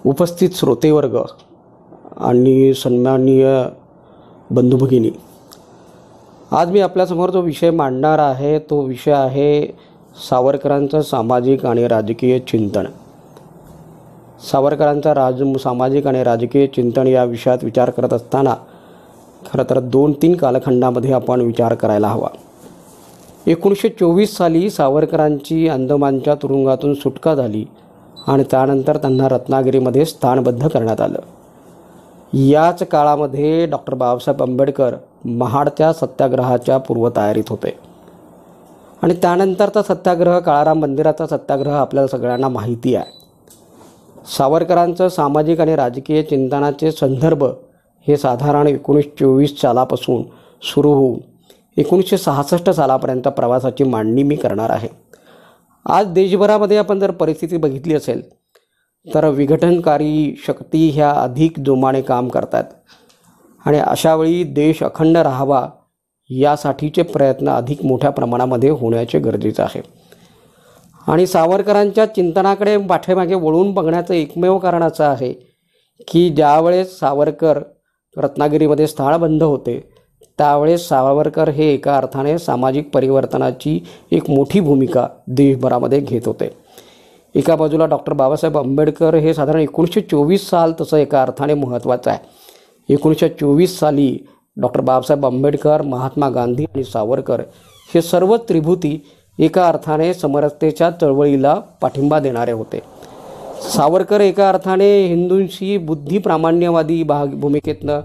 उपस्थित श्रोतेवर्ग आणि सन्माननीय बंधू भगिनी, आज मी आपल्यासमोर जो विषय मांडणार आहे तो विषय आहे सावरकरांचं सामाजिक आणि राजकीय चिंतन. सावरकरांचा सामाजिक आणि राजकीय चिंतन या विषयात विचार करत असताना खरं तर 2-3 कालखंडामध्ये आपण विचार करायला हवा. 1924 साली सावरकरांची अंदमानच्या तुरुंगातून सुटका झाली आणि त्यानंतर त्यांना रत्नागिरीमध्ये स्थानबद्ध करण्यात आलं. याच काळामध्ये डॉक्टर बाबासाहेब आंबेडकर महाडच्या सत्याग्रहाच्या पूर्वतयारीत होते आणि त्यानंतरचा सत्याग्रह काळाराम मंदिराचा सत्याग्रह आपल्याला सगळ्यांना माहिती आहे. सावरकरांचं सामाजिक आणि राजकीय चिंतनाचे संदर्भ हे साधारण 1924 सालापासून सुरू होऊन 1966 सालापर्यंत प्रवासाची मांडणी मी करणार आहे. आज देशभरामध्ये आपण जर परिस्थिती बघितली असेल तर विघटनकारी शक्ती ह्या अधिक जोमाने काम करतात आणि अशावेळी देश अखंड राहावा यासाठीचे प्रयत्न अधिक मोठ्या प्रमाणामध्ये होण्याचे गरजेचे आहे. आणि सावरकरांच्या चिंतनाकडे पाठीमागे वळून बघण्याचं एकमेव कारण असं आहे की ज्यावेळेस सावरकर रत्नागिरीमध्ये स्थानबद्ध होते त्यावेळेस सावरकर हे एका अर्थाने सामाजिक परिवर्तनाची एक मोठी भूमिका देशभरामध्ये घेत होते. एका बाजूला डॉक्टर बाबासाहेब आंबेडकर हे साधारण 1924 साल तसं एका अर्थाने महत्त्वाचं आहे. 1924 साली डॉक्टर बाबासाहेब आंबेडकर, महात्मा गांधी आणि सावरकर हे सर्व त्रिभूती एका अर्थाने समरसतेच्या चळवळीला पाठिंबा देणारे होते. सावरकर एका अर्थाने हिंदूंशी बुद्धिप्रामाण्यवादी भूमिकेतनं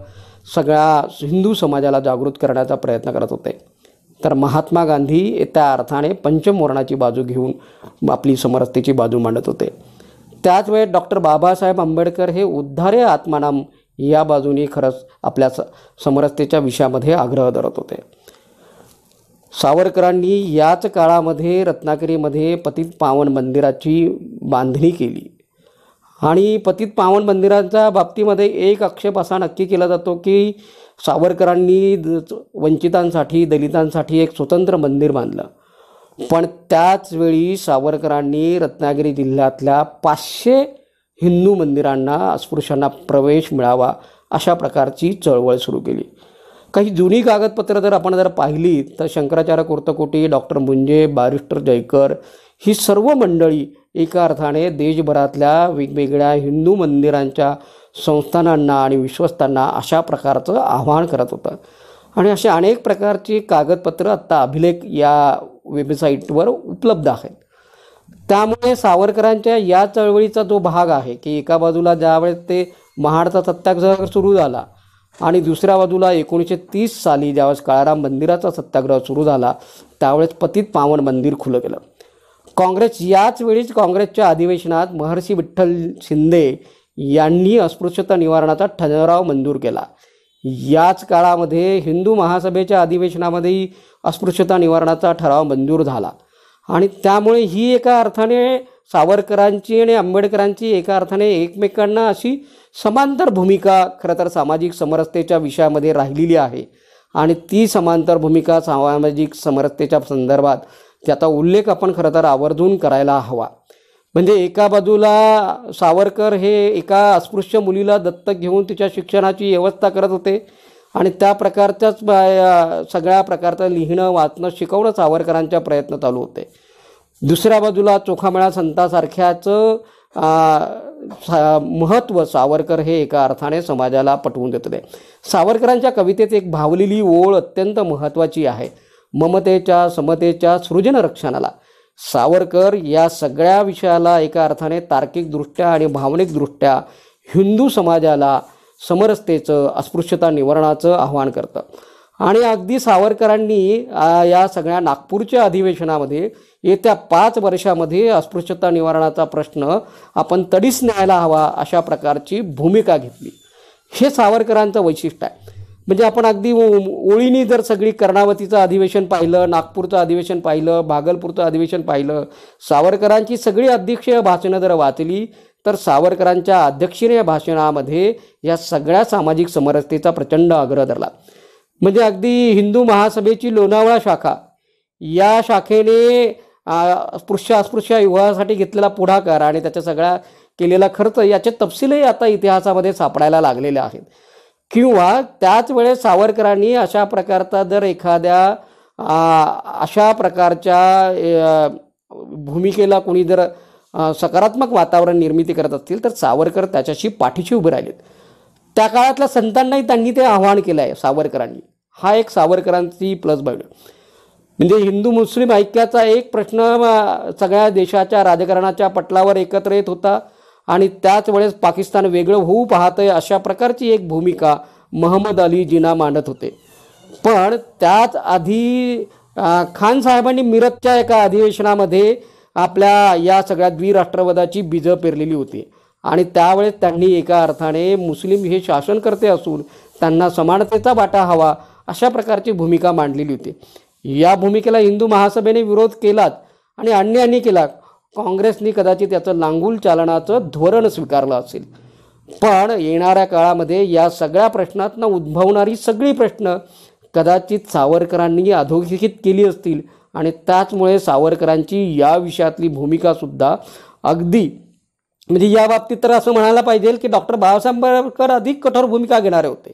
सगळ्या हिंदू समाजाला जागृत करण्याचा प्रयत्न करत होते, तर महात्मा गांधी त्या अर्थाने पंचमवर्णाची बाजू घेऊन आपली समरसतेची बाजू मांडत होते. त्याच वेळेस डॉक्टर बाबासाहेब आंबेडकर हे उद्धारे आत्मानाम या बाजूने खरंच आपल्या समरसतेच्या विषयामध्ये आग्रह धरत होते. सावरकरांनी याच काळामध्ये रत्नागिरीमध्ये पतित पावन मंदिराची बांधणी केली आणि पतित पावन मंदिराच्या बाबतीमध्ये एक आक्षेप असा नक्की केला जातो की सावरकरांनी वंचितांसाठी, दलितांसाठी एक स्वतंत्र मंदिर बांधलं, पण त्याचवेळी सावरकरांनी रत्नागिरी जिल्ह्यातल्या 500 हिंदू मंदिरांना अस्पृश्यांना प्रवेश मिळावा अशा प्रकारची चळवळ सुरू केली. काही जुनी कागदपत्रं जर आपण पाहिली तर शंकराचार्य कुर्तकोटी, डॉक्टर मुंजे, बॅरिस्टर जयकर ही सर्व मंडळी एका अर्थाने देशभरातल्या वेगवेगळ्या हिंदू मंदिरांच्या संस्थानांना आणि विश्वस्तांना अशा प्रकारचं आवाहन करत होतं. आणि असे अनेक प्रकारची कागदपत्रं आत्ता अभिलेख या वेबसाईटवर उपलब्ध आहेत. त्यामुळे सावरकरांच्या या चळवळीचा जो भाग आहे की एका बाजूला ज्यावेळेस ते महाडचा सत्याग्रह सुरू झाला आणि दुसऱ्या बाजूला 1930 साली ज्यावेळेस काळाराम मंदिराचा सत्याग्रह सुरू झाला त्यावेळेस पतित पावन मंदिर खुलं गेलं. काँग्रेस याच वेळीच काँग्रेसच्या अधिवेशनात महर्षी विठ्ठल शिंदे यांनी अस्पृश्यता निवारणाचा ठराव मंजूर केला. याच काळामध्ये हिंदू महासभेच्या अधिवेशनामध्येही अस्पृश्यता निवारणाचा ठराव मंजूर झाला आणि त्यामुळे ही एका अर्थाने सावरकरांची आणि आंबेडकरांची एका अर्थाने एकमेकांना अशी समांतर भूमिका खरं तर सामाजिक समरसतेच्या विषयामध्ये राहिलेली आहे. आणि ती समांतर भूमिका सामाजिक समरसतेच्या संदर्भात त्याचा उल्लेख आपण खरं तर आवर्जून करायला हवा. म्हणजे एका बाजूला सावरकर हे एका अस्पृश्य मुलीला दत्तक घेऊन तिच्या शिक्षणाची व्यवस्था करत होते आणि त्या प्रकारच्याच सगळ्या प्रकारचं लिहिणं, वाचणं, शिकवणं सावरकरांच्या प्रयत्न चालू होते. दुसऱ्या बाजूला चोखामेळा संतासारख्याचं महत्त्व सावरकर हे एका अर्थाने समाजाला पटवून देत होते. सावरकरांच्या कवितेत एक भावलेली ओळ अत्यंत महत्त्वाची आहे, ममतेच्या, समतेच्या सृजन रक्षणाला. सावरकर या सगळ्या विषयाला एका अर्थाने तार्किकदृष्ट्या आणि भावनिकदृष्ट्या हिंदू समाजाला समरसतेचं, अस्पृश्यता निवारणाचं आवाहन करतं. आणि अगदी सावरकरांनी या सगळ्या नागपूरच्या अधिवेशनामध्ये येत्या 5 वर्षामध्ये अस्पृश्यता निवारणाचा प्रश्न आपण तडीस न्यायला हवा अशा प्रकारची भूमिका घेतली. हे सावरकरांचं वैशिष्ट्य आहे. म्हणजे आपण अगदी ओळीने जर सगळी कर्णावतीचं अधिवेशन पाहिलं, नागपूरचं अधिवेशन पाहिलं, भागलपूरचं अधिवेशन पाहिलं, सावरकरांची सगळी अध्यक्षीय भाषणं जर वाचली तर सावरकरांच्या अध्यक्षीय भाषणामध्ये या सगळ्या सामाजिक समरसतेचा प्रचंड आग्रह धरला. म्हणजे अगदी हिंदू महासभेची लोणावळा शाखा या शाखेने अस्पृश्य विवाहासाठी घेतलेला पुढाकार आणि त्याच्या सगळ्या केलेला खर्च याचे तपशीलही आता इतिहासामध्ये सापडायला लागलेले आहेत. किंवा त्याच वेळेस सावरकरांनी अशा प्रकारचा जर एखाद्या अशा प्रकारच्या भूमिकेला कोणी जर सकारात्मक वातावरण निर्मिती करत असतील तर सावरकर त्याच्याशी पाठीशी उभे राहिलेत. त्या काळातल्या संतांनाही त्यांनी ते आव्हान केलं आहे सावरकरांनी. हा एक सावरकरांची प्लस पॉईंट. म्हणजे हिंदू मुस्लिम ऐक्याचा एक प्रश्न सगळ्या देशाच्या राजकारणाच्या पटलावर एकत्र येत होता आणि त्याच वेळेस पाकिस्तान वेगळं होऊ पाहतंय अशा प्रकारची एक भूमिका महम्मद अली जिना मांडत होते. पण त्याच आधी खान साहेबांनी मिरजच्या एका अधिवेशनामध्ये आपल्या या सगळ्या द्विराष्ट्रवादाची बीजं पेरलेली होती आणि त्यावेळेस त्यांनी एका अर्थाने मुस्लिम हे शासनकर्ते असून त्यांना समानतेचा वाटा हवा अशा प्रकारची भूमिका मांडलेली होती. या भूमिकेला हिंदू महासभेने विरोध केलाच आणि अन्यानी केला. काँग्रेसने कदाचित याचं लांगुल चालनाचं धोरण स्वीकारलं असेल. पण येणाऱ्या काळामध्ये या सगळ्या प्रश्नातनं उद्भवणारी सगळी प्रश्न कदाचित सावरकरांनी अधोरेखित केली असतील आणि त्याचमुळे सावरकरांची या विषयातली भूमिकासुद्धा अगदी म्हणजे या बाबतीत तर असं म्हणायला पाहिजे की डॉक्टर बाबासाहेब आंबेडकर अधिक कठोर भूमिका घेणारे होते.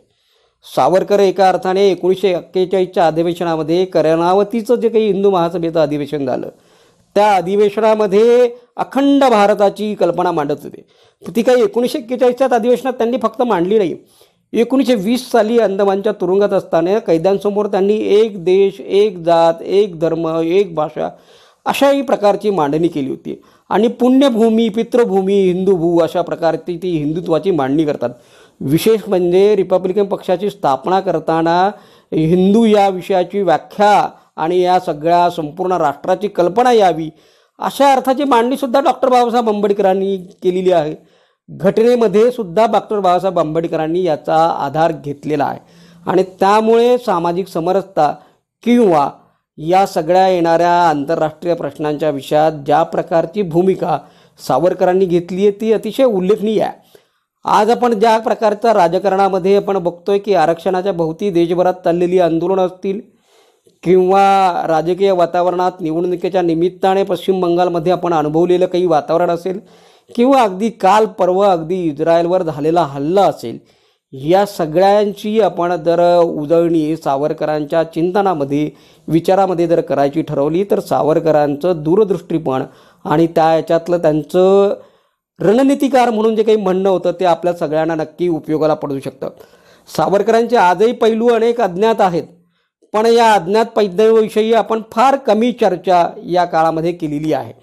सावरकर एका अर्थाने 1941च्या अधिवेशनामध्ये कर्णावतीचं जे काही हिंदू महासभेचं अधिवेशन झालं त्या अधिवेशनामध्ये अखंड भारताची कल्पना मांडत होते. ती काही 1941च्या अधिवेशनात त्यांनी फक्त मांडली नाही. 1920 साली अंदमानच्या तुरुंगात असताना कैद्यांसमोर त्यांनी एक देश, एक जात, एक धर्म, एक भाषा अशाही प्रकारची मांडणी केली होती. आणि पुण्यभूमी, पितृभूमी, हिंदूभू अशा प्रकारची ती हिंदुत्वाची मांडणी करतात. विशेष म्हणजे रिपब्लिकन पक्षाची स्थापना करताना हिंदू या विषयाची व्याख्या आणि या सगळ्या संपूर्ण राष्ट्राची कल्पना यावी अशा अर्थाची मांडणीसुद्धा डॉक्टर बाबासाहेब आंबेडकरांनी केलेली आहे. घटनेमध्ये सुद्धा डॉक्टर बाबासाहेब आंबेडकरांनी याचा आधार घेतलेला आहे. आणि त्यामुळे सामाजिक समरसता किंवा या सगळ्या येणाऱ्या आंतरराष्ट्रीय प्रश्नांच्या विषयात ज्या प्रकारची भूमिका सावरकरांनी घेतली आहे ती अतिशय उल्लेखनीय आहे. आज आपण ज्या प्रकारच्या राजकारणामध्ये आपण बघतोय की आरक्षणाच्या भोवती देशभरात चाललेली आंदोलनं असतील किंवा राजकीय वातावरणात निवडणुकीच्या निमित्ताने पश्चिम बंगालमध्ये आपण अनुभवलेलं काही वातावरण असेल किंवा अगदी काल परवा अगदी इस्रायलवर झालेला हल्ला असेल, या सगळ्यांची आपण जर उजळणी सावरकरांच्या चिंतनामध्ये विचारामध्ये जर करायची ठरवली तर सावरकरांचं दूरदृष्टीपण आणि त्या याच्यातलं त्यांचं रणनीतिकार म्हणून जे काही म्हणणं होतं ते आपल्या सगळ्यांना नक्की उपयोगाला पडू शकतं. सावरकरांचे आजही पैलू अनेक अज्ञात आहेत, पण या अज्ञात पैलूविषयी आपण फार कमी चर्चा या काळामध्ये केलेली आहे.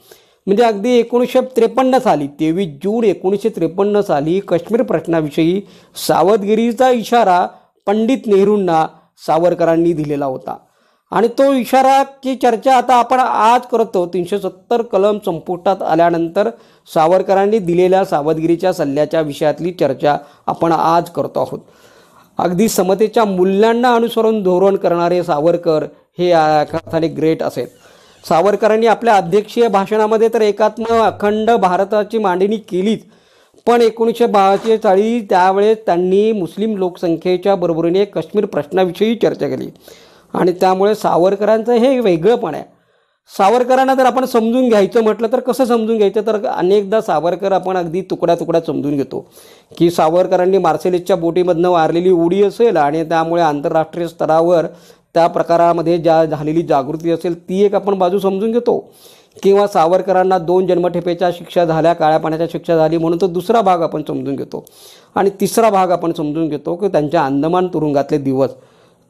म्हणजे अगदी 1953 साली 23 जून 1953 साली काश्मीर प्रश्नाविषयी सावधगिरीचा इशारा पंडित नेहरूंना सावरकरांनी दिलेला होता आणि तो इशाराची चर्चा आता आपण आज करतो. 370 कलम संपुष्टात आल्यानंतर सावरकरांनी दिलेल्या सावधगिरीच्या सल्ल्याच्या विषयातली चर्चा आपण आज करतो आहोत. अगदी समतेच्या मूल्यांना अनुसरून धोरण करणारे सावरकर हे अर्थाने ग्रेट असेल. सावरकरांनी आपल्या अध्यक्षीय भाषणामध्ये तर एकात्म अखंड भारताची मांडणी केलीच, पण 1942 साली त्यावेळेस त्यांनी मुस्लिम लोकसंख्येच्या बरोबरीने काश्मीर प्रश्नाविषयी चर्चा केली आणि त्यामुळे सावरकरांचं हे वेगळंपण आहे. सावरकरांना जर आपण समजून घ्यायचं म्हटलं तर कसं समजून घ्यायचं, तर अनेकदा सावरकर आपण अगदी तुकड्या तुकड्यात समजून घेतो की सावरकरांनी मार्सेलिसच्या बोटीमधनं वारलेली उडी असेल आणि त्यामुळे आंतरराष्ट्रीय स्तरावर त्या प्रकारामध्ये ज्या झालेली जागृती असेल ती एक आपण बाजू समजून घेतो, किंवा सावरकरांना 2 जन्मठेपेच्या शिक्षा झाल्या, काळ्या पाण्याच्या शिक्षा झाली म्हणून तो दुसरा भाग आपण समजून घेतो आणि तिसरा भाग आपण समजून घेतो की त्यांच्या अंदमान तुरुंगातले दिवस,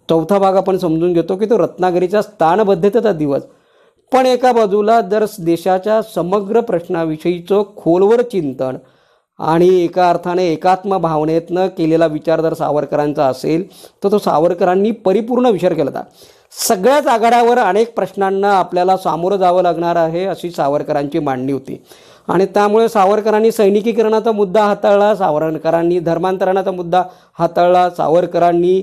चौथा भाग आपण समजून घेतो की तो रत्नागिरीच्या स्थानबद्धतेचा दिवस. पण एका बाजूला जर देशाच्या समग्र प्रश्नाविषयीचं खोलवर चिंतन आणि एका अर्थाने एकात्म भावनेतनं केलेला विचार जर सावरकरांचा असेल तर तो सावरकरांनी परिपूर्ण विचार केला होता. सगळ्याच आघाड्यावर अनेक प्रश्नांना आपल्याला सामोरं जावं लागणार आहे अशी सावरकरांची मांडणी होती आणि त्यामुळे सावरकरांनी सैनिकीकरणाचा मुद्दा हाताळला, सावरकरांनी धर्मांतरणाचा मुद्दा हाताळला, सावरकरांनी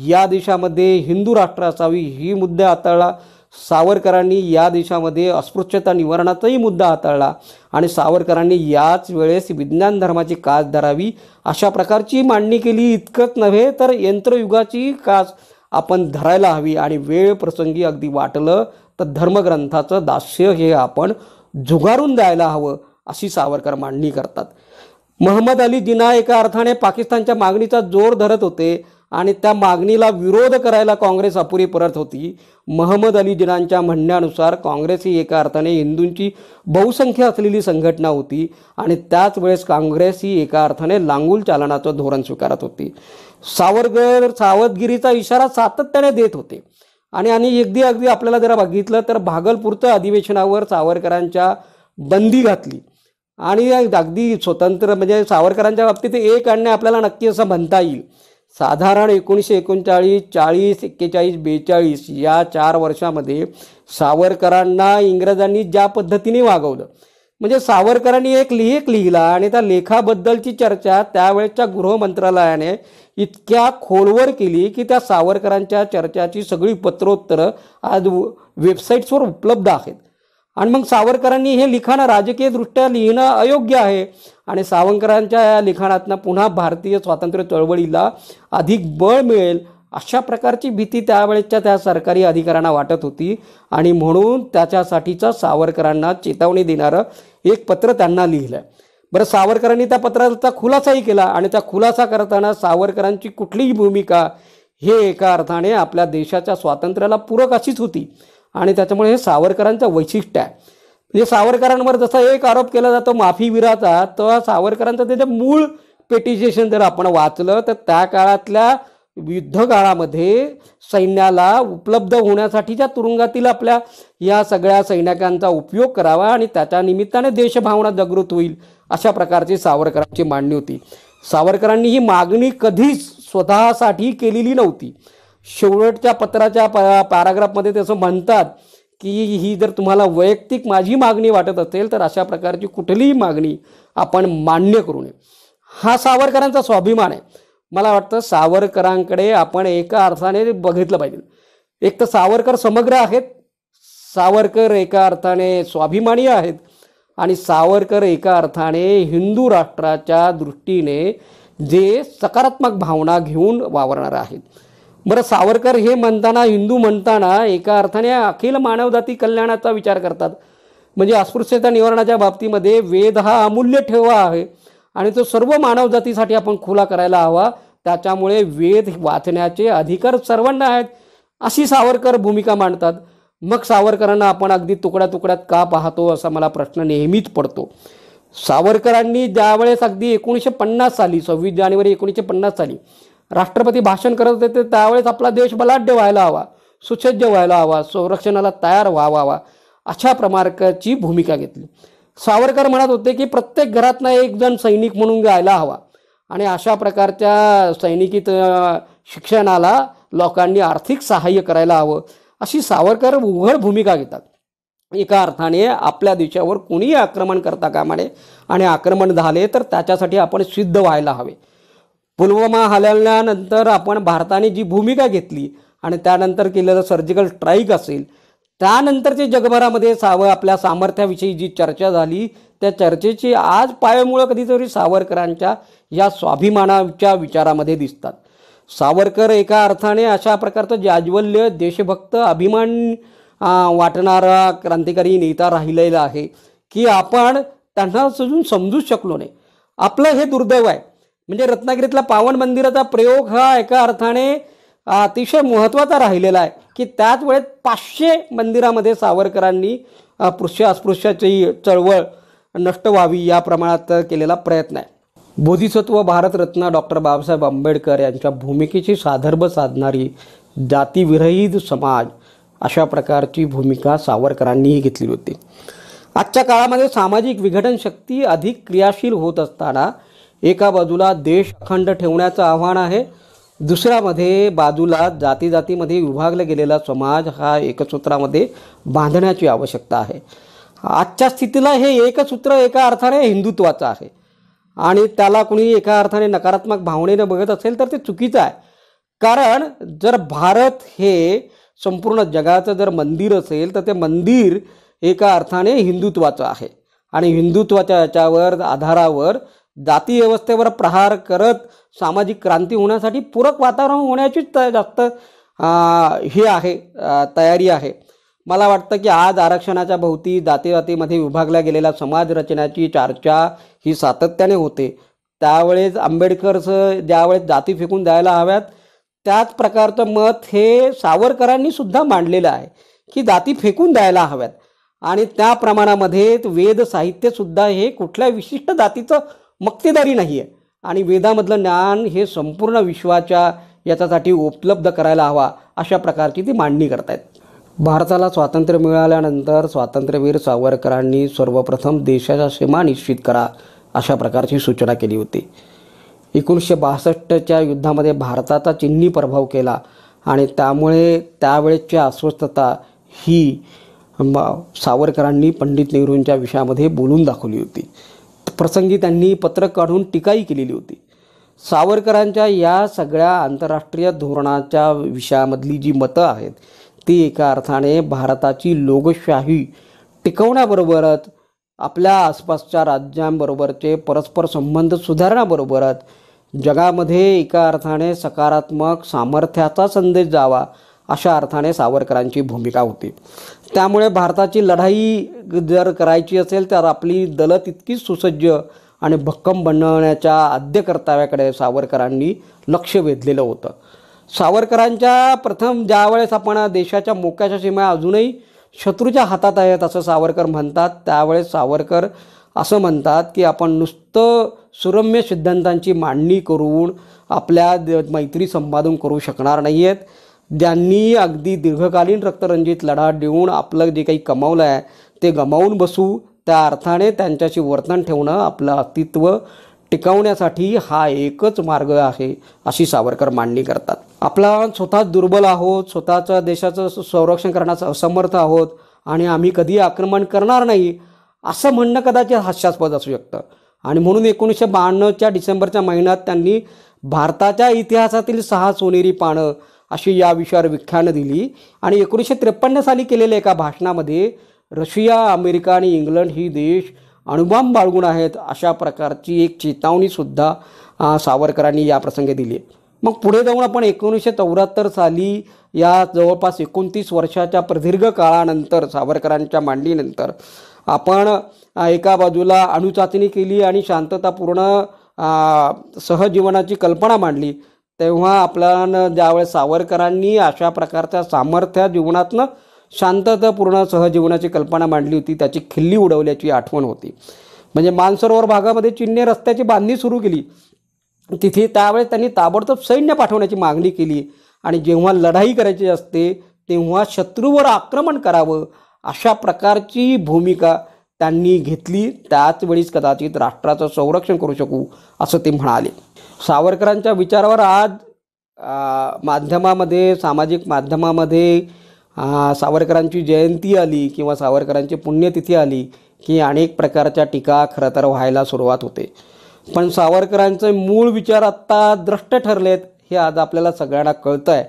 या देशामध्ये हिंदू राष्ट्र असावी ही मुद्दा हाताळला, सावरकरांनी या देशामध्ये अस्पृश्यता निवारणाचाही मुद्दा हाताळला आणि सावरकरांनी याच वेळेस विज्ञान धर्माची कास धरावी अशा प्रकारची मांडणी केली. इतकंच नव्हे तर यंत्रयुगाची कास आपण धरायला हवी आणि वेळ प्रसंगी अगदी वाटलं तर धर्मग्रंथाचं दास्य हे आपण झुगारून द्यायला हवं अशी सावरकर मांडणी करतात. महम्मद अली जिना एका अर्थाने पाकिस्तानच्या मागणीचा जोर धरत होते आणि त्या मागणीला विरोध करायला काँग्रेस अपुरी पडत होती. महम्मद अली जिनांच्या म्हणण्यानुसार काँग्रेस ही एका अर्थाने हिंदूंची बहुसंख्य असलेली संघटना होती आणि त्याच वेळेस काँग्रेस ही एका अर्थाने लांगुल चालनाचं धोरण स्वीकारत होती. सावरकर सावधगिरीचा इशारा सातत्याने देत होते आणि अगदी आपल्याला जरा बघितलं तर भागलपूरच्या अधिवेशनावर सावरकरांच्या बंदी घातली आणि अगदी स्वतंत्र म्हणजे सावरकरांच्या बाबतीत एक आणणे आपल्याला नक्की असं म्हणता येईल. साधारण 1939, 40, 41, 42 या 4 वर्षामध्ये सावरकरांना इंग्रजांनी ज्या पद्धतीने वागवलं म्हणजे सावरकरांनी एक लेख लिहिला आणि त्या लेखाबद्दलची चर्चा त्यावेळेच्या गृह मंत्रालयाने इतक्या खोलवर केली की त्या सावरकरांच्या चर्चाची सगळी पत्रोत्तरं आज वेबसाईट्सवर उपलब्ध आहेत. आणि मग सावरकरांनी हे लिखाण राजकीयदृष्ट्या लिहिणं अयोग्य आहे आणि सावरकरांच्या या लिखाणातनं पुन्हा भारतीय स्वातंत्र्य चळवळीला अधिक बळ मिळेल अशा प्रकारची भीती त्यावेळेच्या त्या सरकारी अधिकाऱ्यांना वाटत होती आणि म्हणून त्याच्यासाठीचा सावरकरांना चेतावणी देणारं एक पत्र त्यांना लिहिलं. बरं, सावरकरांनी त्या पत्राचा खुलासाही केला आणि त्या खुलासा करताना सावरकरांची कुठलीही भूमिका हे एका अर्थाने आपल्या देशाच्या स्वातंत्र्याला पूरक अशीच होती आणि त्याच्यामुळे हे सावरकरांचं वैशिष्ट्य आहे. म्हणजे सावरकरांवर जसा एक आरोप केला जातो माफीविराचा, तर सावरकरांचं त्याचं मूळ पेटिशन जर आपण वाचलं तर त्या काळातल्या युद्धकाळामध्ये सैन्याला उपलब्ध होण्यासाठीच्या तुरुंगातील आपल्या या सगळ्या सैनिकांचा उपयोग करावा आणि त्याच्या निमित्ताने देशभावना जागृत होईल अशा प्रकारची सावरकरांची मांडणी होती. सावरकरांनी ही मागणी कधीच स्वतःसाठी केलेली नव्हती. शेवटच्या पत्राच्या पॅराग्राफमध्ये ते असं म्हणतात की ही जर तुम्हाला वैयक्तिक माझी मागणी वाटत असेल तर अशा प्रकारची कुठलीही मागणी आपण मान्य करू नये. हा सावरकरांचा स्वाभिमान आहे. मला वाटतं सावरकरांकडे आपण एका अर्थाने बघितलं पाहिजे. एक तर सावरकर समग्र आहेत, सावरकर एका अर्थाने स्वाभिमानी आहेत आणि सावरकर एका अर्थाने हिंदू राष्ट्राच्या दृष्टीने जे सकारात्मक भावना घेऊन वावरणार आहेत. बरं, सावरकर हे म्हणताना हिंदू म्हणताना एका अर्थाने अखिल मानवजाती कल्याणाचा विचार करतात. म्हणजे अस्पृश्यता निवारणाच्या बाबतीमध्ये वेद हा अमूल्य ठेवा आहे आणि तो सर्व मानवजातीसाठी आपण खुला करायला हवा. त्याच्यामुळे वेद वाचण्याचे अधिकार सर्वांना आहेत अशी सावरकर भूमिका मांडतात. मग सावरकरांना आपण अगदी तुकड्या तुकड्यात का पाहतो असा मला प्रश्न नेहमीच पडतो. सावरकरांनी ज्यावेळेस अगदी 1950 साली 26 जानेवारी 1950 साली राष्ट्रपती भाषण करत होते त्यावेळेस आपला देश बलाढ्य व्हायला हवा, सुसज्ज व्हायला हवा, संरक्षणाला तयार व्हावा अशा प्रकारची भूमिका घेतली. सावरकर म्हणत होते की प्रत्येक घरातनं एक जण सैनिक म्हणून जायला हवा आणि अशा प्रकारच्या सैनिकी शिक्षणाला लोकांनी आर्थिक सहाय्य करायला हवं अशी सावरकर उघड भूमिका घेतात. एका अर्थाने आपल्या देशावर कोणीही आक्रमण करता कामा नये आणि आक्रमण झाले तर त्याच्यासाठी आपण सिद्ध व्हायला हवे. पुलवामा हल्ल्यानंतर आपण भारताने जी भूमिका घेतली आणि त्यानंतर केलेलं सर्जिकल स्ट्राईक असेल त्यानंतरचे जगभरामध्ये आपल्या सामर्थ्याविषयी जी चर्चा झाली त्या चर्चेची आज पायमुळं कधीतरी सावरकरांच्या या स्वाभिमानाच्या विचारामध्ये दिसतात. सावरकर एका अर्थाने अशा प्रकारचं जाज्वल्य देशभक्त अभिमान वाटणारा क्रांतिकारी नेता राहिलेला आहे की आपण त्यांना अजून समजूच शकलो नाही. आपलं हे दुर्दैव आहे. म्हणजे रत्नागिरीतला पावन मंदिराचा प्रयोग हा एका अर्थाने अतिशय महत्त्वाचा राहिलेला आहे की त्याच वेळेत 500 मंदिरामध्ये सावरकरांनी अस्पृश्याची चळवळ नष्ट व्हावी या प्रमाणात केलेला प्रयत्न आहे. बोधिसत्व भारतरत्न डॉक्टर बाबासाहेब आंबेडकर यांच्या भूमिकेची साधर्भ साधणारी जातीविरहित समाज अशा प्रकारची भूमिका सावरकरांनीही घेतली होती. आजच्या काळामध्ये सामाजिक विघटन शक्ती अधिक क्रियाशील होत असताना एका बाजूला देश अखंड ठेवण्याचं आव्हान आहे, दुसऱ्यामध्ये बाजूला जातीमध्ये विभागला गेलेला समाज हा एकसूत्रामध्ये बांधण्याची आवश्यकता आहे. आजच्या स्थितीला हे एकसूत्र एका अर्थाने हिंदुत्वाचं आहे आणि त्याला कुणी एका अर्थाने नकारात्मक भावनेने बघत असेल तर ते चुकीचं आहे. कारण जर भारत हे संपूर्ण जगाचं जर मंदिर असेल तर ते मंदिर एका अर्थाने हिंदुत्वाचं आहे आणि हिंदुत्वाच्या याच्यावर आधारावर जाती व्यवस्थेवर प्रहार करत सामाजिक क्रांती होण्यासाठी पूरक वातावरण होण्याचीच जास्त हे आहे तयारी आहे. मला वाटतं की आज आरक्षणाच्या भोवती जातीमध्ये विभागल्या गेलेल्या समाज रचनेची चर्चा ही सातत्याने होते. त्यावेळेस आंबेडकरचं ज्यावेळेस जाती फेकून द्यायला हव्यात त्याच प्रकारचं मत हे सावरकरांनी सुद्धा मांडलेलं आहे की जाती फेकून द्यायला हव्यात. आणि त्या प्रमाणामध्ये वेद साहित्यसुद्धा हे कुठल्या विशिष्ट जातीचं मक्तेदारी नाही आहे आणि वेदामधलं ज्ञान हे संपूर्ण विश्वाच्या याच्यासाठी उपलब्ध करायला हवा अशा प्रकारची ती मांडणी करतायत. भारताला स्वातंत्र्य मिळाल्यानंतर स्वातंत्र्यवीर सावरकरांनी सर्वप्रथम देशाच्या सीमा निश्चित करा अशा प्रकारची सूचना केली होती. 1962च्या युद्धामध्ये भारताचा चिन्ही प्रभाव केला आणि त्यामुळे त्यावेळेची अस्वस्थता ही सावरकरांनी पंडित नेहरूंच्या विषयामध्ये बोलून दाखवली होती. प्रसंगी त्यांनी पत्रक काढून टीकाही केलेली होती. सावरकरांच्या या सगळ्या आंतरराष्ट्रीय धोरणाच्या विषयामधली जी मतं आहेत ती एका अर्थाने भारताची लोकशाही टिकवण्याबरोबरच आपल्या आसपासच्या राज्यांबरोबरचे परस्पर संबंध सुधारण्याबरोबरच जगामध्ये एका अर्थाने सकारात्मक सामर्थ्याचा संदेश जावा अशा अर्थाने सावरकरांची भूमिका होती. त्यामुळे भारताची लढाई जर करायची असेल तर आपली दलं तितकीच सुसज्ज आणि भक्कम बनवण्याच्या आद्य कर्तव्याकडे सावरकरांनी लक्ष वेधलेलं होतं. सावरकरांच्या प्रथम ज्यावेळेस आपण देशाच्या मोक्याच्या सीमा अजूनही शत्रूच्या हातात आहेत असं सावरकर म्हणतात त्यावेळेस सावरकर असं म्हणतात की आपण नुसतं सुरम्य सिद्धांतांची मांडणी करून आपल्या मैत्री संपादन करू शकणार नाही आहेत. ज्यांनी अगदी दीर्घकालीन रक्तरंजित लढा देऊन आपलं जे काही कमावलं आहे ते गमावून बसू त्या अर्थाने त्यांच्याशी वर्तन ठेवणं आपलं अस्तित्व टिकवण्यासाठी हा एकच मार्ग आहे अशी सावरकर मांडणी करतात. आपला स्वतः दुर्बल आहोत, स्वतःच्या देशाचं संरक्षण करण्याचं असमर्थ आहोत आणि आम्ही कधी आक्रमण करणार नाही असं म्हणणं कदाचित हास्यास्पद असू शकतं. आणि म्हणून 1952च्या डिसेंबरच्या महिन्यात त्यांनी भारताच्या इतिहासातील 6 सोनेरी पानं अशी या विषयावर व्याख्यानं दिली. आणि 1953 साली केलेल्या एका भाषणामध्ये रशिया, अमेरिका आणि इंग्लंड ही देश अणुबॉम्ब बाळगून आहेत अशा प्रकारची एक चेतावणीसुद्धा सावरकरांनी या प्रसंगी दिली. मग पुढे जाऊन आपण 1974 साली या जवळपास 29 वर्षाच्या प्रदीर्घ काळानंतर सावरकरांच्या मांडणीनंतर आपण एका बाजूला अणुचाचणी केली आणि शांततापूर्ण सहजीवनाची कल्पना मांडली. तेव्हा आपल्याला ज्यावेळेस सावरकरांनी अशा प्रकारच्या सामर्थ्य जीवनातनं शांततापूर्ण सहजीवनाची कल्पना मांडली होती त्याची खिल्ली उडवल्याची आठवण होती. म्हणजे मानसरोवर भागामध्ये चीनने रस्त्याची बांधणी सुरू केली. तिथे त्यावेळेस त्यांनी ताबडतोब सैन्य पाठवण्याची मागणी केली आणि जेव्हा लढाई करायची असते तेव्हा शत्रूवर आक्रमण करावं अशा प्रकारची भूमिका त्यांनी घेतली. त्याचवेळीच कदाचित राष्ट्राचं संरक्षण करू शकू असं ते म्हणाले. सावरकरांच्या विचारावर आज माध्यमामध्ये सामाजिक माध्यमामध्ये सावरकरांची जयंती आली किंवा सावरकरांची पुण्यतिथी आली की अनेक प्रकारच्या टीका खरं तर व्हायला सुरुवात होते. पण सावरकरांचे मूळ विचार आत्ता द्रष्ट ठरलेत हे आज आपल्याला सगळ्यांना कळतं आहे.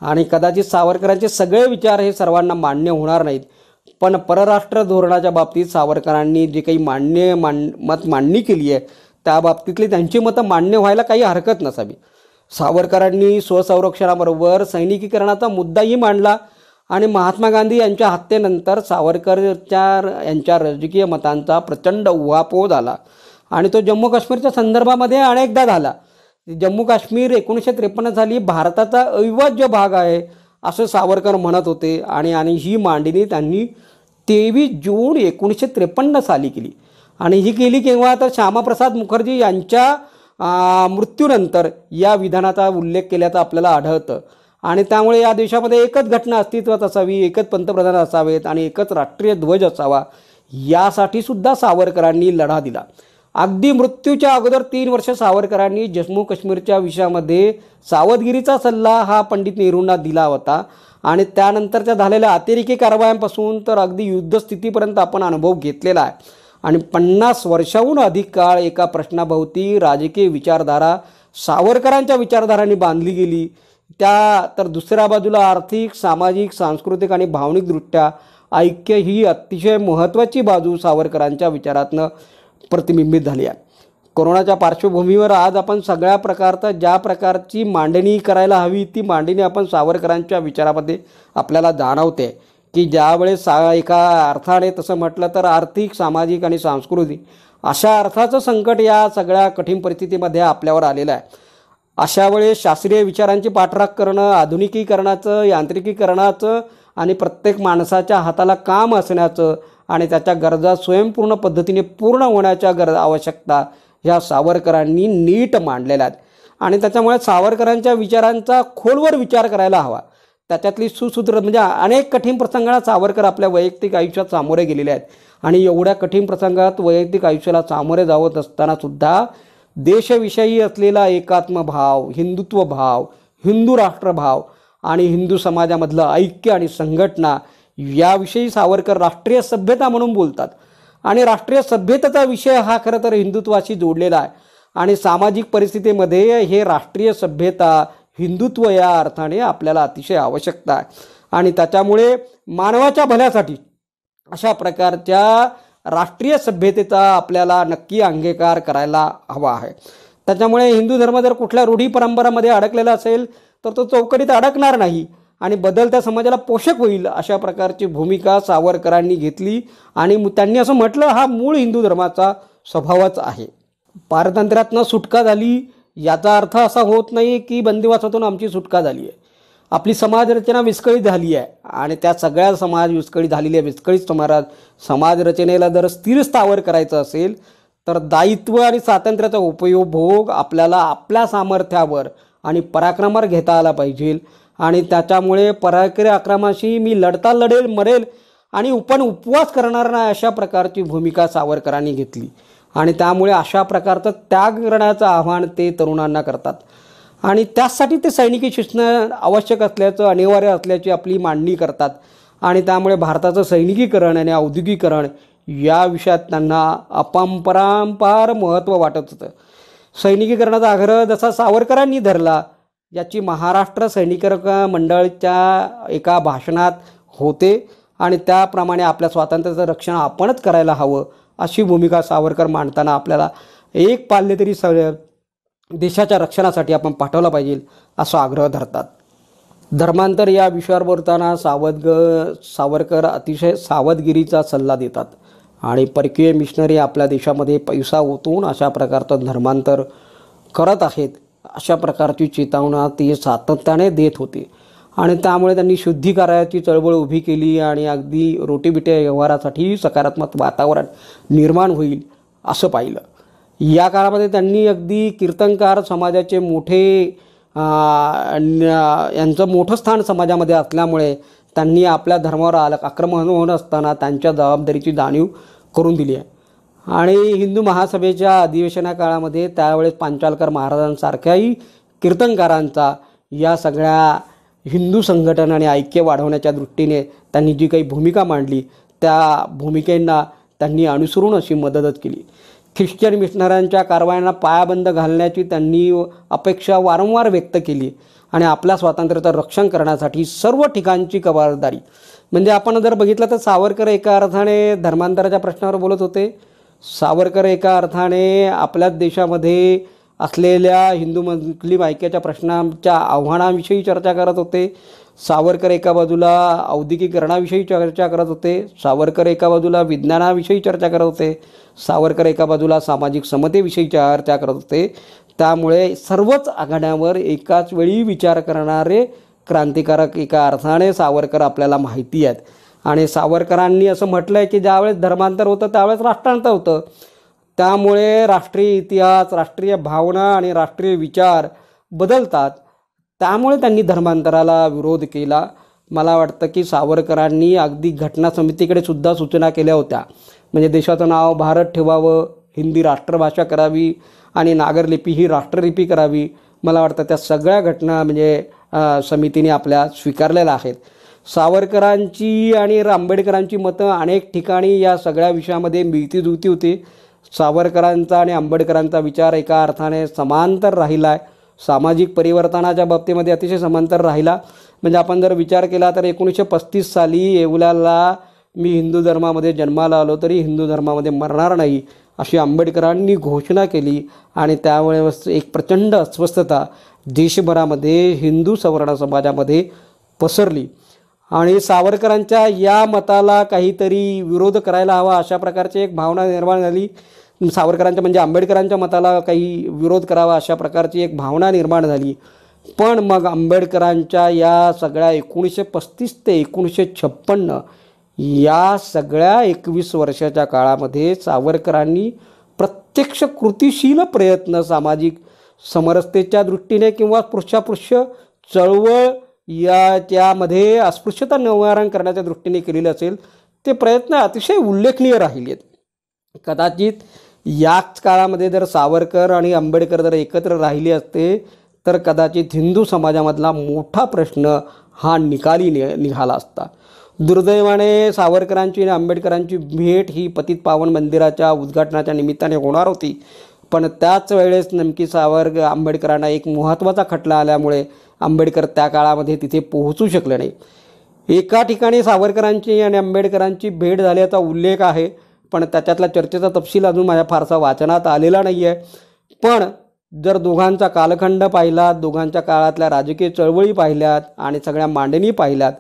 आणि कदाचित सावरकरांचे सगळे विचार हे सर्वांना मान्य होणार नाहीत पण परराष्ट्र धोरणाच्या बाबतीत सावरकरांनी जे काही मत मांडणी केली आहे त्या बाबतीतली त्यांची मतं मान्य व्हायला काही हरकत नसावी. सावरकरांनी स्वसंरक्षणाबरोबर सैनिकीकरणाचा मुद्दाही मांडला आणि महात्मा गांधी यांच्या हत्येनंतर सावरकर यांच्या राजकीय मतांचा प्रचंड उहापोह झाला आणि तो जम्मू काश्मीरच्या संदर्भामध्ये अनेकदा झाला. जम्मू काश्मीर 1953 साली भारताचा अविभाज्य भाग आहे असं सावरकर म्हणत होते आणि ही मांडणी त्यांनी 23 जून 1953 साली केली. आणि ही केली केव्हा तर श्यामाप्रसाद मुखर्जी यांच्या मृत्यूनंतर या विधानाचा उल्लेख केल्याचं आपल्याला आढळतं. आणि त्यामुळे या देशामध्ये एकच घटना अस्तित्वात असावी, एकच पंतप्रधान असावेत आणि एकच राष्ट्रीय ध्वज असावा यासाठी सुद्धा सावरकरांनी लढा दिला. अगदी मृत्यूच्या अगोदर 3 वर्ष सावरकरांनी जम्मू काश्मीरच्या विषयामध्ये सावधगिरीचा सल्ला हा पंडित नेहरूंना दिला होता. आणि त्यानंतरच्या झालेल्या अतिरेकी कारवायांपासून तर अगदी युद्धस्थितीपर्यंत आपण अनुभव घेतलेला आहे. आणि 50 वर्षाहून अधिक काळ एका प्रश्नाभोवती राजकीय विचारधारा सावरकरांच्या विचारधारांनी बांधली गेली. त्या तर दुसऱ्या बाजूला आर्थिक, सामाजिक, सांस्कृतिक आणि भावनिकदृष्ट्या ऐक्य ही अतिशय महत्त्वाची बाजू सावरकरांच्या विचारातनं प्रतिबिंबित झाली आहे. कोरोनाच्या पार्श्वभूमीवर आज आपण सगळ्या प्रकारचा ज्या प्रकारची मांडणी करायला हवी ती मांडणी आपण सावरकरांच्या विचारामध्ये आपल्याला जाणवते की ज्यावेळेस एका अर्थाने तसं म्हटलं तर आर्थिक, सामाजिक आणि सांस्कृतिक अशा अर्थाचं संकट या सगळ्या कठीण परिस्थितीमध्ये आपल्यावर आलेलं आहे. अशा वेळेस शास्त्रीय विचारांची पाठराख करणं, आधुनिकीकरणाचं, यांत्रिकीकरणाचं आणि प्रत्येक माणसाच्या हाताला काम असण्याचं आणि त्याच्या गरजा स्वयंपूर्ण पद्धतीने पूर्ण होण्याच्या आवश्यकता ह्या सावरकरांनी नीट मांडलेल्या आहेत. आणि त्याच्यामुळे सावरकरांच्या विचारांचा खोलवर विचार करायला हवा. त्याच्यातली सुसूत्र म्हणजे अनेक कठीण प्रसंगाला सावरकर आपल्या वैयक्तिक आयुष्यात सामोरे गेलेले आहेत. आणि एवढ्या कठीण प्रसंगात वैयक्तिक आयुष्याला सामोरे जावत असतानासुद्धा देशविषयी असलेला एकात्मभाव, हिंदुत्व भाव, हिंदू राष्ट्रभाव आणि हिंदू समाजामधलं ऐक्य आणि संघटना याविषयी सावरकर राष्ट्रीय सभ्यता म्हणून बोलतात. आणि राष्ट्रीय सभ्यतेचा विषय हा खरं तर हिंदुत्वाशी जोडलेला आहे. आणि सामाजिक परिस्थितीमध्ये हे राष्ट्रीय सभ्यता, हिंदुत्व या अर्थाने आपल्याला अतिशय आवश्यकता आहे. आणि त्याच्यामुळे मानवाच्या भल्यासाठी अशा प्रकारच्या राष्ट्रीय सभ्यतेचा आपल्याला नक्की अंगीकार करायला हवा आहे. त्याच्यामुळे हिंदू धर्म जर कुठल्या रूढी परंपरामध्ये अडकलेला असेल तर तो चौकटीत अडकणार नाही आणि बदलत्या समाजाला पोषक होईल अशा प्रकारची भूमिका सावरकरांनी घेतली. आणि त्यांनी असं म्हटलं, हा मूळ हिंदू धर्माचा स्वभावच आहे. पारतंत्र्यातनं सुटका झाली याचा अर्थ असा होत नाही की बंदिवासातून आमची सुटका झाली आहे. आपली समाजरचना विस्कळीत झाली आहे आणि त्या सगळ्या समाज विस्कळीत झालेल्या विस्कळीत समाजरचनेला जर स्थिर स्थावर करायचं असेल तर दायित्व आणि स्वातंत्र्याचा उपयोग आपल्याला आपल्या सामर्थ्यावर आणि पराक्रमावर घेता आला पाहिजे. आणि त्याच्यामुळे पराक्रमाशी मी लढता लढेल, मरेल आणि उपवास करणार नाही अशा प्रकारची भूमिका सावरकरांनी घेतली. आणि त्यामुळे अशा प्रकारचं त्याग करण्याचं आव्हान ते तरुणांना करतात. आणि त्यासाठी ते सैनिकी शिक्षण आवश्यक असल्याचं, अनिवार्य असल्याची आपली मांडणी करतात. आणि त्यामुळे भारताचं सैनिकीकरण आणि औद्योगिकीकरण या विषयात त्यांना अपरंपार महत्त्व वाटत होतं. सैनिकीकरणाचा आग्रह जसा सावरकरांनी धरला याची महाराष्ट्र सैनिक मंडळाच्या एका भाषणात होते. आणि त्याप्रमाणे आपल्या स्वातंत्र्याचं रक्षण आपणच करायला हवं अशी भूमिका सावरकर मांडताना आपल्याला एक पाल्य तरी देशाच्या रक्षणासाठी आपण पाठवला पाहिजे असा आग्रह धरतात. धर्मांतर या विषयावर बोलताना सावरकर अतिशय सावधगिरीचा सल्ला देतात. आणि परकीय मिशनरी आपल्या देशामध्ये पैसा ओतून अशा प्रकारचं धर्मांतर करत आहेत अशा प्रकारची चेतावना ते सातत्याने देत होते. आणि त्यामुळे त्यांनी शुद्धीकरणाची चळवळ उभी केली आणि अगदी रोटीबिटी व्यवहारासाठी सकारात्मक वातावरण निर्माण होईल असं पाहिलं. या काळामध्ये त्यांनी अगदी कीर्तनकार समाजाचे यांचं मोठं स्थान समाजामध्ये असल्यामुळे त्यांनी आपल्या धर्मावर आक्रमण होत असताना त्यांच्या जबाबदारीची जाणीव करून दिली आहे. आणि हिंदू महासभेच्या अधिवेशना काळामध्ये त्यावेळेस पांचालकर महाराजांसारख्याही कीर्तनकारांचा या सगळ्या हिंदू संघटना आणि ऐक्य वाढवण्याच्या दृष्टीने त्यांनी जी काही भूमिका मांडली त्या भूमिकेंना त्यांनी अनुसरून अशी मदतच केली. ख्रिश्चन मिशनऱ्यांच्या कारवायांना पायाबंद घालण्याची त्यांनी अपेक्षा वारंवार व्यक्त केली. आणि आपल्या स्वातंत्र्याचं रक्षण करण्यासाठी सर्व ठिकाणची खबरदारी म्हणजे आपण जर बघितलं तर सावरकर एका अर्थाने धर्मांतराच्या प्रश्नावर बोलत होते. सावरकर एका अर्थाने आपल्याच देशामध्ये असलेल्या हिंदू मुस्लिम ऐक्याच्या प्रश्नांच्या आव्हानाविषयी चर्चा करत होते. सावरकर एका बाजूला औद्योगिकीकरणाविषयी चर्चा करत होते. सावरकर एका बाजूला विज्ञानाविषयी चर्चा करत होते. सावरकर एका बाजूला सामाजिक समतेविषयी चर्चा करत होते. त्यामुळे सर्वच आघाड्यांवर एकाच वेळी विचार करणारे क्रांतिकारक एका अर्थाने सावरकर आपल्याला माहिती आहेत. आणि सावरकरांनी असं म्हटलं आहे की ज्यावेळेस धर्मांतर होतं त्यावेळेस राष्ट्रांतर होतं. त्यामुळे राष्ट्रीय इतिहास, राष्ट्रीय भावना आणि राष्ट्रीय विचार बदलतात. त्यामुळे त्यांनी धर्मांतराला विरोध केला. मला वाटतं की सावरकरांनी अगदी घटना समितीकडे सुद्धा सूचना केल्या होत्या. म्हणजे देशाचं नाव भारत ठेवावं, हिंदी राष्ट्रभाषा करावी आणि नागरलिपी ही राष्ट्रलिपी करावी. मला वाटतं त्या सगळ्या घटना म्हणजे समितीने आपल्या स्वीकारलेल्या आहेत. सावरकरांची आणि आंबेडकरांची मतं अनेक ठिकाणी या सगळ्या विषयामध्ये मिळतीजुळती होती. सावरकरांचा आणि आंबेडकरांचा विचार एका अर्थाने समांतर राहिला आहे. सामाजिक परिवर्तनाच्या बाबतीमध्ये अतिशय समांतर राहिला. म्हणजे आपण जर विचार केला तर 1935 साली येवल्याला मी हिंदू धर्मामध्ये जन्माला आलो तरी हिंदू धर्मामध्ये मरणार नाही अशी आंबेडकरांनी घोषणा केली. आणि त्यावेळेस एक प्रचंड अस्वस्थता देशभरामध्ये हिंदू सवर्ण समाजामध्ये पसरली. आणि सावरकरांच्या या मताला काहीतरी विरोध करायला हवा अशा प्रकारची एक भावना निर्माण झाली. सावरकरांच्या म्हणजे आंबेडकरांच्या मताला काही विरोध करावा अशा प्रकारची एक भावना निर्माण झाली. पण मग आंबेडकरांच्या या सगळ्या 1935 ते 1956 या सगळ्या 21 वर्षाच्या काळामध्ये सावरकरांनी प्रत्यक्ष कृतिशील प्रयत्न सामाजिक समरसतेच्या दृष्टीने किंवा स्पृश्यास्पृश्य चळवळ या त्यामध्ये अस्पृश्यता निवारण करण्याच्या दृष्टीने केलेले असेल ते प्रयत्न अतिशय उल्लेखनीय राहिलेत. कदाचित याच काळामध्ये जर सावरकर आणि आंबेडकर जर एकत्र राहिले असते तर कदाचित हिंदू समाजामधला मोठा प्रश्न हा निकाली निघाला असता. दुर्दैवाने सावरकरांची आणि आंबेडकरांची भेट ही पतित पावन मंदिराच्या उद्घाटनाच्या निमित्ताने होणार होती. पण त्याच वेळेस नेमकी आंबेडकरांना एक महत्त्वाचा खटला आल्यामुळे आंबेडकर त्या काळामध्ये तिथे पोहोचू शकले नाही. एका ठिकाणी सावरकरांची आणि आंबेडकरांची भेट झाल्याचा उल्लेख आहे, पण त्याच्यातला चर्चेचा तपशील अजून माझ्या फारसा वाचनात आलेला नाही आहे. पण जर दोघांचा कालखंड पाहिलात, दोघांच्या काळातल्या राजकीय चळवळी पाहिल्यात आणि सगळ्या मांडणी पाहिल्यात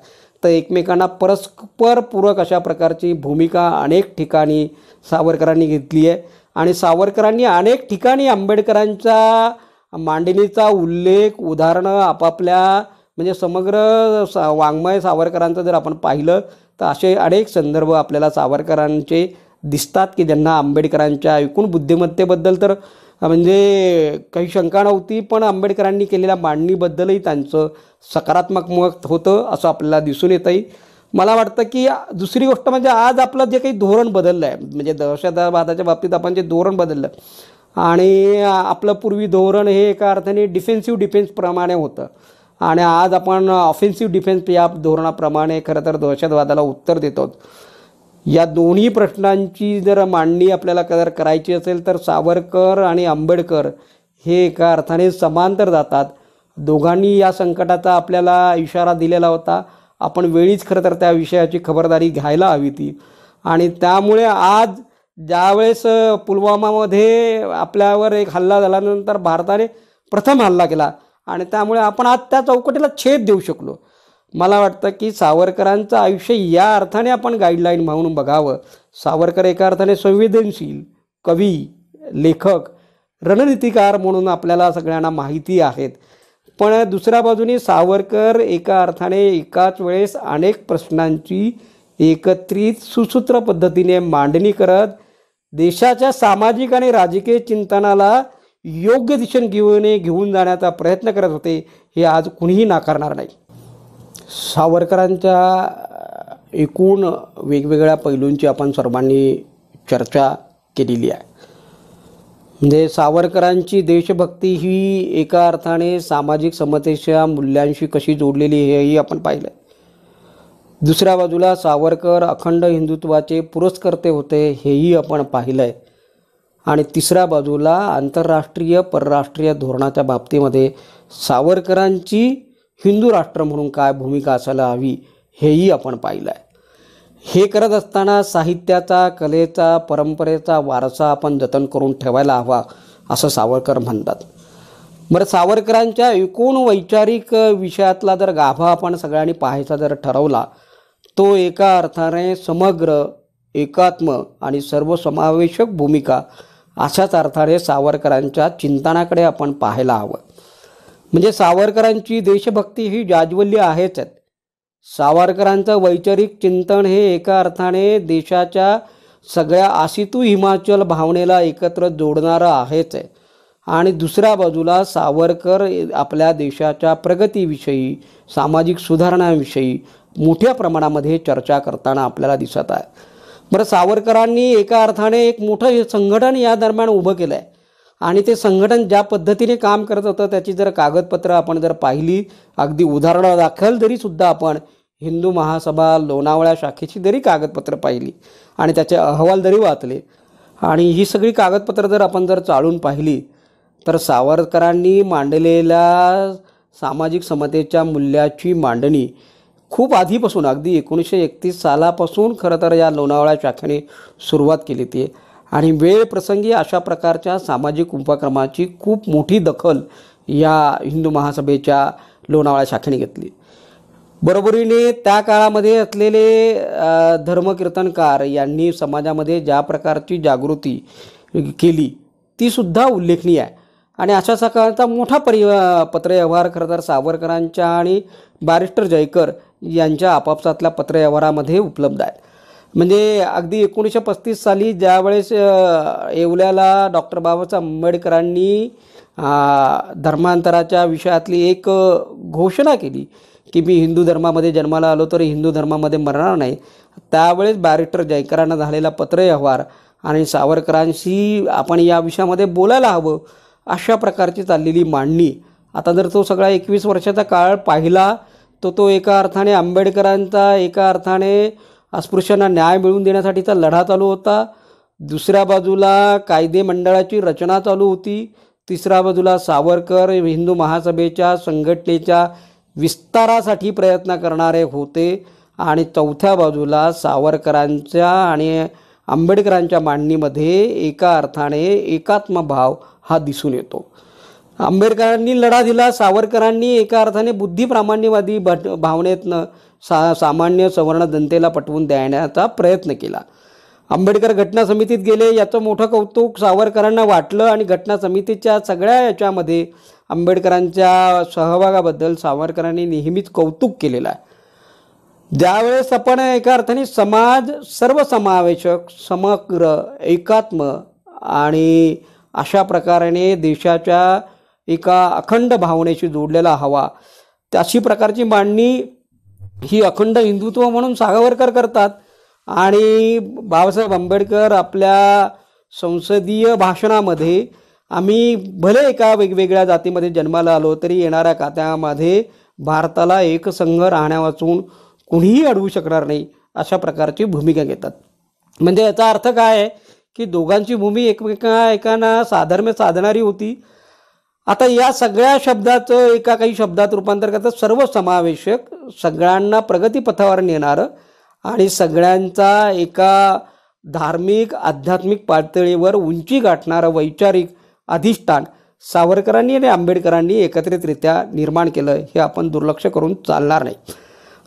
तर एकमेकांना परस्पर पूरक अशा प्रकारची भूमिका अनेक ठिकाणी सावरकरांनी घेतली आहे. आणि सावरकरांनी अनेक ठिकाणी आंबेडकरांच्या मांडणीचा उल्लेख उदाहरणं आपापल्या म्हणजे समग्र वाङ्मय सावरकरांचं जर आपण पाहिलं तर असे अनेक संदर्भ आपल्याला सावरकरांचे दिसतात की ज्यांना आंबेडकरांच्या एकूण बुद्धिमत्तेबद्दल तर म्हणजे काही शंका नव्हती, पण आंबेडकरांनी केलेल्या मांडणीबद्दलही त्यांचं सकारात्मक मत होतं असं आपल्याला दिसून येतंही. मला वाटतं की दुसरी गोष्ट म्हणजे आज आपलं जे काही धोरण बदललं आहे म्हणजे दहशतवादाच्या बाबतीत आपण जे धोरण बदललं आणि आपलं पूर्वी धोरण हे एका अर्थाने डिफेन्सप्रमाणे होतं आणि आज आपण ऑफेन्सिव्ह डिफेन्स या धोरणाप्रमाणे खरं तर दहशतवादाला उत्तर देतो. या दोन्ही प्रश्नांची जर मांडणी आपल्याला जर करायची असेल तर सावरकर आणि आंबेडकर हे एका अर्थाने समांतर जातात. दोघांनी या संकटाचा आपल्याला इशारा दिलेला होता. आपण वेळीच खरं तर त्या विषयाची खबरदारी घ्यायला हवी ती. आणि त्यामुळे आज ज्यावेळेस पुलवामामध्ये आपल्यावर एक हल्ला झाल्यानंतर भारताने प्रथम हल्ला केला आणि त्यामुळे आपण आज त्या चौकटीला छेद देऊ शकलो. मला वाटतं की सावरकरांचं आयुष्य या अर्थाने आपण गाईडलाईन म्हणून बघावं. सावरकर एका अर्थाने संवेदनशील कवी, लेखक, रणनीतिकार म्हणून आपल्याला सगळ्यांना माहिती आहेत. पण दुसऱ्या बाजूने सावरकर एका अर्थाने एकाच वेळेस अनेक प्रश्नांची एकत्रित सुसूत्र पद्धतीने मांडणी करत देशाच्या सामाजिक आणि राजकीय चिंतनाला योग्य दिशेने घेऊन जाण्याचा प्रयत्न करत होते हे आज कुणीही नाकारणार नाही. सावरकरांच्या एकूण वेगवेगळ्या पैलूंची आपण सर्वांनी चर्चा केलेली आहे. म्हणजे सावरकरांची देशभक्ती ही एका अर्थाने सामाजिक समतेच्या मूल्यांशी कशी जोडलेली हेही आपण पाहिलं. दुसऱ्या बाजूला सावरकर अखंड हिंदुत्वाचे पुरस्कर्ते होते हेही आपण पाहिलं आहे. आणि तिसऱ्या बाजूला आंतरराष्ट्रीय परराष्ट्रीय धोरणाच्या बाबतीमध्ये सावरकरांची हिंदू राष्ट्र म्हणून काय भूमिका असायला हवी हेही आपण पाहिलं आहे. हे करत असताना साहित्याचा, कलेचा, परंपरेचा वारसा आपण जतन करून ठेवायला हवा असं सावरकर म्हणतात. बरं, सावरकरांच्या एकूण वैचारिक विषयातला जर गाभा आपण सगळ्यांनी पाहायचा जर ठरवला तो एका अर्थाने समग्र, एकात्म आणि सर्वसमावेशक भूमिका अशाच अर्थाने सावरकरांच्या चिंतनाकडे आपण पाहायला हवं. म्हणजे सावरकरांची देशभक्ती ही जाज्वल्य आहेच आहेत. सावरकरांचं वैचारिक चिंतन हे एका अर्थाने देशाच्या सगळ्या आसितू हिमाचल भावनेला एकत्र जोडणारं आहेच आहे. आणि दुसऱ्या बाजूला सावरकर आपल्या देशाच्या प्रगतीविषयी, सामाजिक सुधारणाविषयी मोठ्या प्रमाणामध्ये चर्चा करताना आपल्याला दिसत आहे. बरं, सावरकरांनी एका अर्थाने एक मोठं संघटन या दरम्यान उभं केलं आहे आणि ते संघटन ज्या पद्धतीने काम करत होतं त्याची जर कागदपत्रं आपण जर पाहिली, अगदी उदाहरणादाखल जरीसुद्धा आपण हिंदू महासभा लोणावळा शाखेची जरी कागदपत्रं पाहिली आणि त्याचे अहवाल जरी वाचले आणि ही सगळी कागदपत्रं जर आपण जर चाळून पाहिली तर सावरकरांनी मांडलेल्या सामाजिक समतेच्या मूल्याची मांडणी खूप आधीपासून अगदी 1931 सालापासून खरं तर या लोणावळा शाखेने सुरुवात केली ती. आणि वेळ प्रसंगी अशा प्रकारच्या सामाजिक उपक्रमाची खूप मोठी दखल या हिंदू महासभेच्या लोणावळा शाखेने घेतली. बरोबरीने त्या काळामध्ये असलेले धर्मकीर्तनकार यांनी समाजामध्ये ज्या प्रकारची जागृती केली ती सुद्धा उल्लेखनीय आहे. आणि अशा प्रकारचा मोठा पत्रव्यवहार खरं तर सावरकरांच्या आणि बॅरिस्टर जयकर यांच्या आपापसातल्या पत्रव्यवहारामध्ये उपलब्ध आहे. म्हणजे अगदी 1935 साली ज्यावेळेस येवल्याला डॉक्टर बाबासाहेब आंबेडकरांनी धर्मांतराच्या विषयातली एक घोषणा केली की मी हिंदू धर्मामध्ये जन्माला आलो तरी हिंदू धर्मामध्ये मरणार नाही, त्यावेळेस बॅरिस्टर जयकरांना झालेला पत्रव्यवहार आणि सावरकरांशी आपण या विषयामध्ये बोलायला हवं अशा प्रकारची चाललेली मांडणी. आता जर तो सगळा 21 वर्षाचा काळ पाहिला तो एका अर्थाने आंबेडकरांचा एका अर्थाने अस्पृश्यांना न्याय मिळवून देण्यासाठीचा लढा चालू होता, दुसऱ्या बाजूला कायदे मंडळाची रचना चालू होती, तिसऱ्या बाजूला सावरकर हिंदू महासभेच्या संघटनेच्या विस्तारासाठी प्रयत्न करणारे होते आणि चौथ्या बाजूला सावरकरांच्या आणि आंबेडकरांच्या मांडणीमध्ये एका अर्थाने एकात्मभाव हा दिसून येतो. आंबेडकरांनी लढा दिला, सावरकरांनी एका अर्थाने बुद्धिप्रामाण्यवादी भावनेतनं सामान्य सवर्ण जनतेला पटवून देण्याचा प्रयत्न केला. आंबेडकर घटना समितीत गेले याचं मोठं कौतुक सावरकरांना वाटलं आणि घटना समितीच्या सगळ्या याच्यामध्ये आंबेडकरांच्या सहभागाबद्दल सावरकरांनी नेहमीच कौतुक केलेलं आहे. ज्यावेळेस आपण एका अर्थाने समाज सर्वसमावेशक समग्र एकात्म आणि अशा प्रकाराने देशाच्या एका अखंड भावनेशी जोडलेला हवा अशी प्रकारची मांडणी ही अखंड हिंदुत्व म्हणून सावरकर करतात. आणि बाबासाहेब आंबेडकर आपल्या संसदीय भाषणामध्ये आम्ही भले एका वेगवेगळ्या जातीमध्ये जन्माला आलो तरी येणाऱ्या काळामध्ये भारताला एकसंघ राहण्यावाचून कुणीही अडवू शकणार नाही अशा प्रकारची भूमिका घेतात. म्हणजे याचा अर्थ काय आहे की दोघांची भूमी एकाना साधर्म्य साधणारी होती. आता या सगळ्या शब्दाचं एका काही शब्दात रूपांतर करतात सर्वसमावेशक, सगळ्यांना प्रगतीपथावर नेणारं आणि सगळ्यांचा एका धार्मिक आध्यात्मिक पातळीवर उंची गाठणारं वैचारिक अधिष्ठान सावरकरांनी आणि आंबेडकरांनी एकत्रितरित्या निर्माण केलं हे आपण दुर्लक्ष करून चालणार नाही.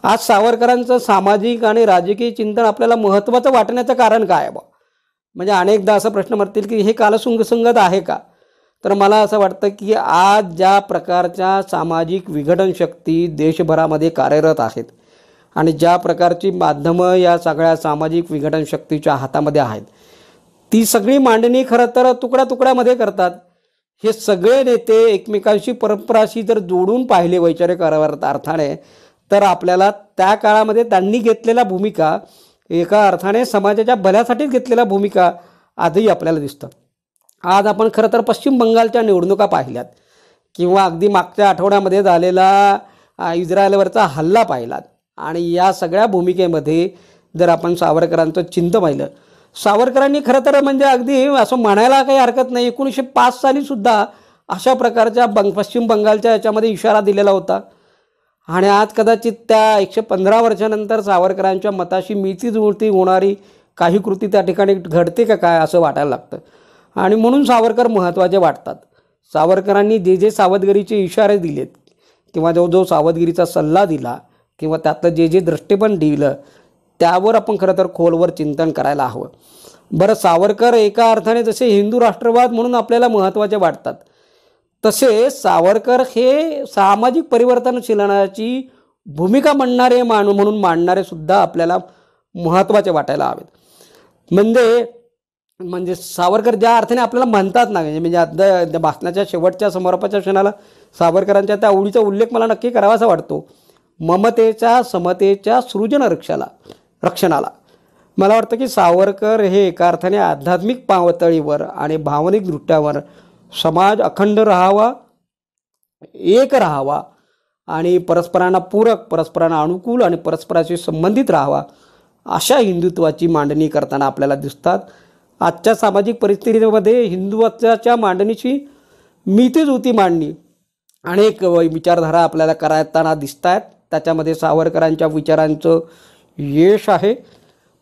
आज सावरकरांचं सामाजिक आणि राजकीय चिंतन आपल्याला महत्त्वाचं वाटण्याचं कारण काय आहे? म्हणजे अनेकदा असा प्रश्न मारतील की हे कालसुसंगत आहे का? तर मला असं वाटतं की आज ज्या प्रकारच्या सामाजिक विघटन शक्ती देशभरामध्ये कार्यरत आहेत आणि ज्या प्रकारची माध्यमं या सगळ्या सामाजिक विघटन शक्तीच्या हातामध्ये आहेत ती सगळी मांडणी खरं तर तुकड्यामध्ये करतात. हे सगळे नेते एकमेकांशी परस्पराशी जर जोडून पाहिले वैचारिक अर्थाने तर आपल्याला त्या काळामध्ये त्यांनी घेतलेल्या भूमिका एका अर्थाने समाजाच्या भल्यासाठीच घेतलेल्या भूमिका आजही आपल्याला दिसतात. आज आपण खरं तर पश्चिम बंगालच्या निवडणुका पाहिल्यात किंवा अगदी मागच्या आठवड्यामध्ये झालेला इस्रायलवरचा हल्ला पाहिलात आणि या सगळ्या भूमिकेमध्ये जर आपण सावरकरांचं चिंत पाहिलं, सावरकरांनी खरं तर म्हणजे अगदी असं म्हणायला काही हरकत नाही 1905 सालीसुद्धा अशा प्रकारच्या पश्चिम बंगालच्या याच्यामध्ये इशारा दिलेला होता. आणि आज कदाचित त्या 115 वर्षानंतर सावरकरांच्या मताशी मिळती होणारी काही कृती त्या ठिकाणी घडते का काय असं वाटायला लागतं. आणि म्हणून सावरकर महत्त्वाचे वाटतात. सावरकरांनी जे सावधगिरीचे इशारे दिलेत किंवा जो सावधगिरीचा सल्ला दिला किंवा त्यातलं जे दृष्टिकोन दिलं त्यावर आपण खरं तर खोलवर चिंतन करायला हवं. बरं, सावरकर एका अर्थाने जसे हिंदू राष्ट्रवाद म्हणून आपल्याला महत्त्वाचे वाटतात तसे सावरकर हे सामाजिक परिवर्तनशीलनाची भूमिका म्हणून मांडणारे सुद्धा आपल्याला महत्त्वाचे वाटायला हवेत. म्हणजे सावरकर ज्या अर्थाने आपल्याला म्हणतात ना, म्हणजे आता भाषणाच्या शेवटच्या समारोपाच्या क्षणाला सावरकरांच्या त्या ओळीचा उल्लेख मला नक्की करावासा वाटतो. ममतेच्या समतेच्या सृजन रक्षणाला मला वाटतं की सावरकर हे एका अर्थाने आध्यात्मिक पातळीवर आणि भावनिक दृष्ट्यावर समाज अखंड राहावा, एक राहावा आणि परस्परांना पूरक, परस्परांना अनुकूल आणि परस्पराशी संबंधित राहावा अशा हिंदुत्वाची मांडणी करताना आपल्याला दिसतात. आजच्या सामाजिक परिस्थितीमध्ये हिंदुत्वाच्या मांडणीची मितीजुती मांडणी अनेक विचारधारा आपल्याला करताना दिसत आहेत. त्याच्यामध्ये सावरकरांच्या विचारांचं यश आहे.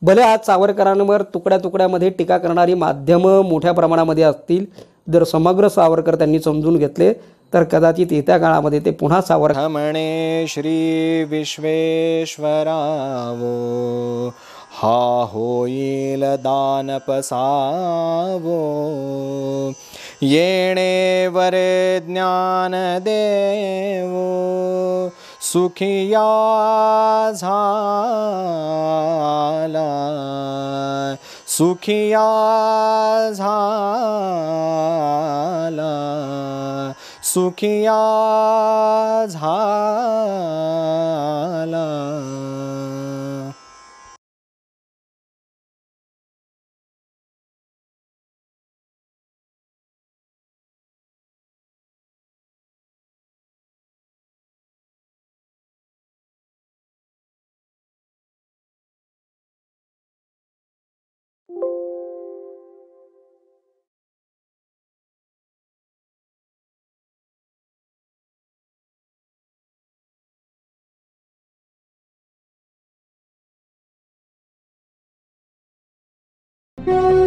भले आज सावरकरांवर तुकड्यामध्ये टीका करणारी माध्यमं मोठ्या प्रमाणामध्ये असतील, जर समग्र सावरकर त्यांनी समजून घेतले तर कदाचित येत्या काळामध्ये ते पुन्हा सावर म्हणे श्री विश्वेश्वरावो हा होईल दान पसावो येणे वरे ज्ञान देवो सुखिया झाला सुखिया झाला सुखिया झाला. Thank you.